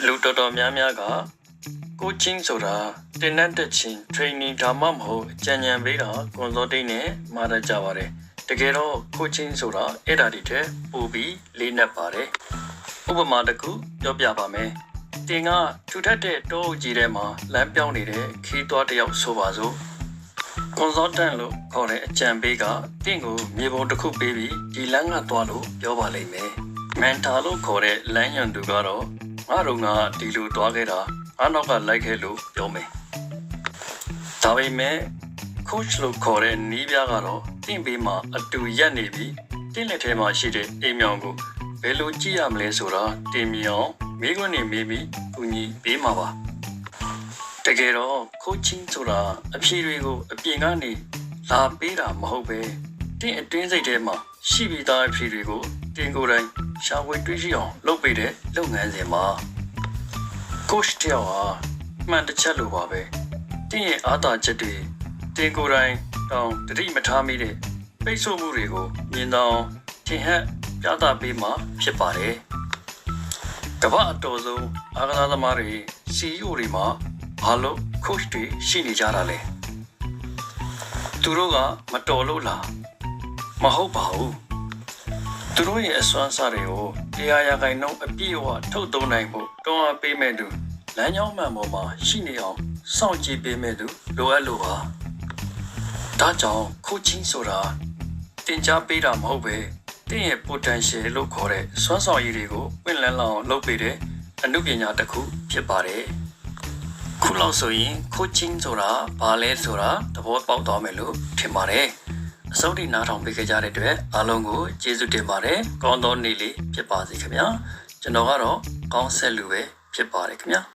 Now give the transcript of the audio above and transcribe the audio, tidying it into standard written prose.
လူတော်တော်များများက coaching ဆိုတာတင်နက်တက်ချင်း training ဒါမှမဟုတ်အကြံဉာဏ်ပေးတာ consulting နဲ့မှားတတ်ကြပါတယ်တကယ်တော့ coaching ဆိုတာအဲ့ဒါတွေထက်ပိုပြီးလေးနက်ပါတယ်ဥပမာတစ်ခုပြောပြပါမယ်တင်ကထူထပ်တဲ့တောအုပ်ကြီးထဲမှာလမ်းပြောင်းနေတဲ့ခီးသွားတစ်ယောက်ဆိုပါစို့ consultant လို့ခေါ်တဲ့အကြံပေးကတင့်ကိုမြေပုံတစ်ခုပေးပြီးဒီလမ်းကသွားလို့ပြောပါလိမ့်မယ် mentor လို့ခေါ်တဲ့လမ်းညွှန်သူကတော့ငါတို့ကဒီလိုသွားခဲ့တာအားနောက်ကလိုက်ခဲ့လို့ပြောမယ်ဒါပေမဲ့ coach လို့ခေါ်တဲ့နီးပြားကတော့တင့်ဘေးမှာအတူရက်နေပြီးတင့်လက်ထဲမှာရှိတဲ့အိမ်မြောင်ကိုဘယ်လိုကြည့်ရမလဲဆိုတာတင်မြောင်မိခွန်းနေမိပြီးကူညီပေးမှာပါတကယ်တော့ coaching ဆိုတာအဖြေတွေကိုအပြင်ကနေလာပေးတာမဟုတ်ပဲတင့်အတွင်းစိတ်ထဲမှာရှိပြီးသားအဖြေတွေကိုတင်ကိုယ်တိုင်ရှာဖွေတွေ့ရှိအောင်လုပ်ပေးတဲ့လုပ်ငန်းစဉ်မှာ coach တယောက်ဟာမှန်တစ်ချက်လိုပါပဲတင်းရဲ့အားသာချက်တွေတင်ကိုယ်တိုင်တောင်တတိမထားမိတဲ့ပိတ်ဆို့မှုတွေကိုမြင်တော့ထင်ဟပ်ပြသပေးမှဖြစ်ပါတယ်ကမ္ဘာအတော်ဆုံးအားကစားသမားတွေ CEO တွေမှာဘာလို့ coach တွေရှိနေကြတာလဲသူတို့ကမတော်လို့လားမဟုတ်ပါဘူးသူတို့ရဲ့အစွမ်းစားတွေကိုတရားရဂိုင်နှုန်းအပြည့်အဝထုတ်သုံးနိုင်ဖို့တွန်းအားပေးမဲ့သူလမ်းကြောင်းမှန်ပေါ်မှာရှိနေအောင်စောင့်ကြည့်ပေးမဲ့သူလိုအပ်လို့ပါဒါကြောင့် coaching ဆိုတာတင် जा ပေးတာမဟုတ်ပဲတင်းရဲ့ potential လို့ခေါ်တဲ့စွမ်းဆောင်ရည်တွေကိုပွင့်လန်းလောင်လုပ်ပေးတဲ့အမှုပညာတစ်ခုဖြစ်ပါတယ်ခုလောက်ဆိုရင် coaching ဆိုတာဘာလဲဆိုတာသဘောပေါက်သွားမယ်လို့ထင်ပါတယ်အစိုးရနားထောင်ပေးခဲ့ကြတဲ့အတွက်အားလုံးကိုကျေးဇူးတင်ပါတယ်ကောင်းသောနေ့လေးဖြစ်ပါစေခင်ဗျာကျွန်တော်ကတော့ကောင်းဆက်လူပဲဖြစ်ပါတယ်ခင်ဗျာ